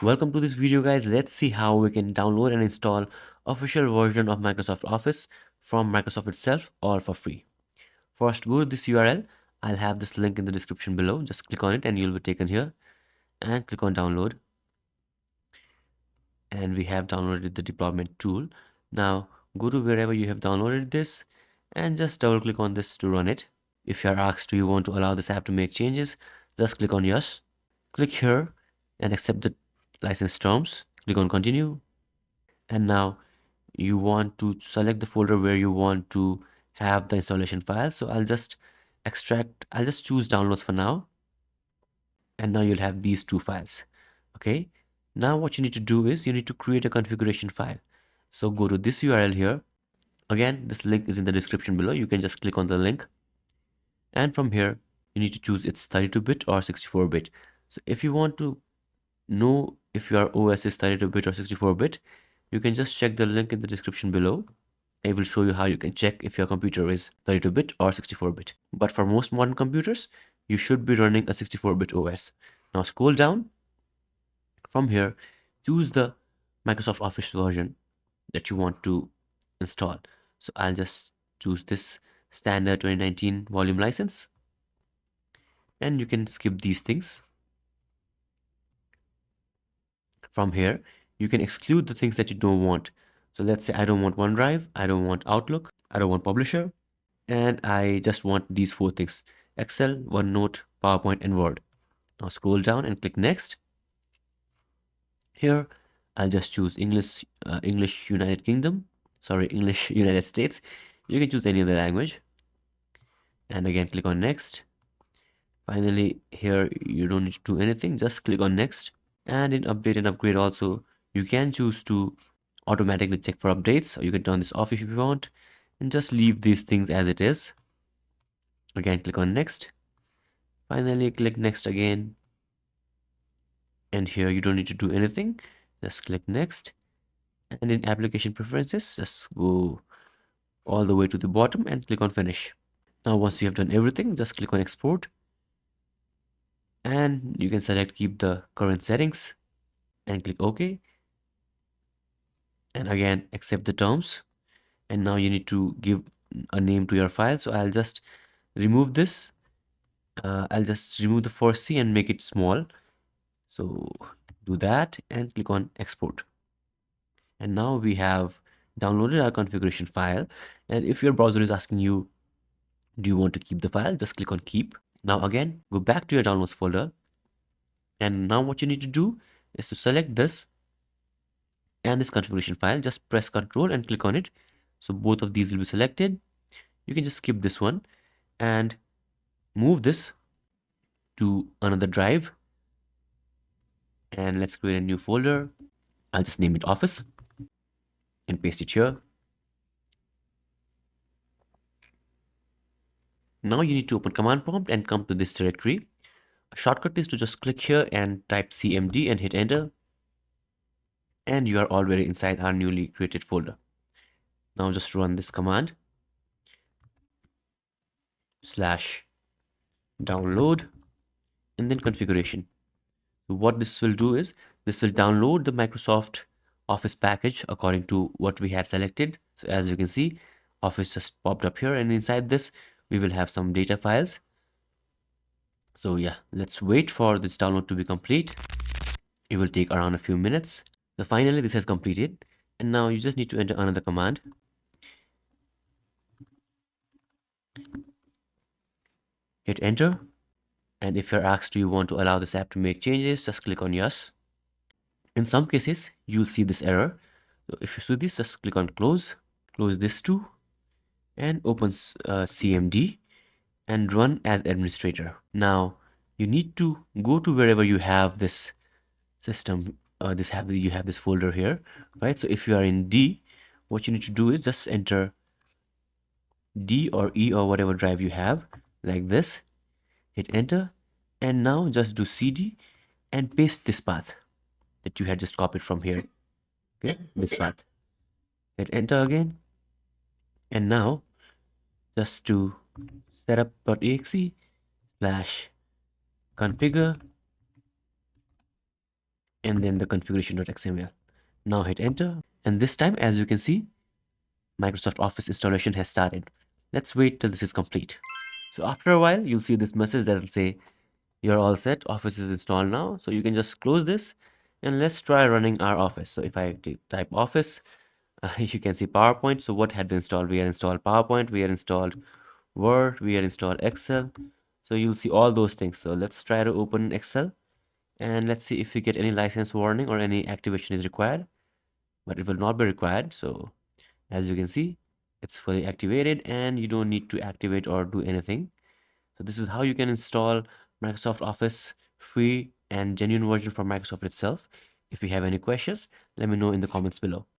Welcome to this video, guys. Let's see how we can download and install official version of Microsoft Office from Microsoft itself, all for free. First, go to this URL. I'll have this link in the description below. Just click on it and you'll be taken here and click on download. And we have downloaded the deployment tool. Now go to wherever you have downloaded this and just double click on this to run it. If you are asked, do you want to allow this app to make changes? Just click on yes. Click here and accept the license terms. Click on continue. And now you want to select the folder where you want to have the installation file. So I'll just choose downloads for now. And now you'll have these two files. Okay. Now what you need to do is you need to create a configuration file. So go to this URL here. Again, this link is in the description below. You can just click on the link. And from here, you need to choose it's 32-bit or 64-bit. So if you want to know if your OS is 32-bit or 64-bit, you can just check the link in the description below. I will show you how you can check if your computer is 32-bit or 64-bit. But for most modern computers, you should be running a 64-bit OS. Now scroll down. From here, choose the Microsoft Office version that you want to install. So I'll just choose this standard 2019 volume license. And you can skip these things. From here, you can exclude the things that you don't want. So let's say I don't want OneDrive, I don't want Outlook, I don't want Publisher, and I just want these four things: Excel, OneNote, PowerPoint, and Word. Now scroll down and click Next. Here, I'll just choose English United Kingdom. Sorry, English United States. You can choose any other language. And again, click on Next. Finally, here you don't need to do anything. Just click on Next. And in Update and Upgrade also, you can choose to automatically check for updates, or you can turn this off if you want, and just leave these things as it is. Again, click on Next. Finally, click Next again. And here you don't need to do anything. Just click Next. And in Application Preferences, just go all the way to the bottom and click on Finish. Now, once you have done everything, just click on Export. And you can select Keep the current settings and click OK. And again, accept the terms. And now you need to give a name to your file. So I'll just remove this. I'll just remove the 4C and make it small. So do that and click on export. And now we have downloaded our configuration file. And if your browser is asking you, do you want to keep the file? Just click on keep. Now again, go back to your downloads folder. And now what you need to do is to select this and this configuration file. Just press Ctrl and click on it. So both of these will be selected. You can just skip this one and move this to another drive. And let's create a new folder. I'll just name it Office and paste it here. Now you need to open command prompt and come to this directory. A shortcut is to just click here and type cmd and hit enter. And you are already inside our newly created folder. Now just run this command /download and then configuration. So what this will do is this will download the Microsoft Office package according to what we had selected. So as you can see, Office just popped up here, and inside this we will have some data files. So yeah, let's wait for this download to be complete. It will take around a few minutes. So finally this has completed, and now you just need to enter another command. Hit enter. And if you're asked, do you want to allow this app to make changes, just click on yes. In some cases, you'll see this error. So if you see this, just click on close this too, and open CMD and run as administrator. Now you need to go to wherever you have this system, you have this folder here, right? So if you are in D, what you need to do is just enter D or E or whatever drive you have, like this, hit enter, and now just do CD and paste this path that you had just copied from here. Okay, this path. Hit enter again, and now just do setup.exe /configure and then the configuration.xml. Now hit enter, and this time, as you can see, Microsoft Office installation has started. Let's wait till this is complete. So after a while, you'll see this message that will say, you're all set, Office is installed now. So you can just close this and let's try running our Office. So if I type Office, you can see PowerPoint. So what had been installed? We had installed PowerPoint, we had installed Word, we had installed Excel. So you'll see all those things. So let's try to open Excel and let's see if we get any license warning or any activation is required, but it will not be required. So as you can see, it's fully activated and you don't need to activate or do anything. So this is how you can install Microsoft Office free and genuine version from Microsoft itself. If you have any questions, let me know in the comments below.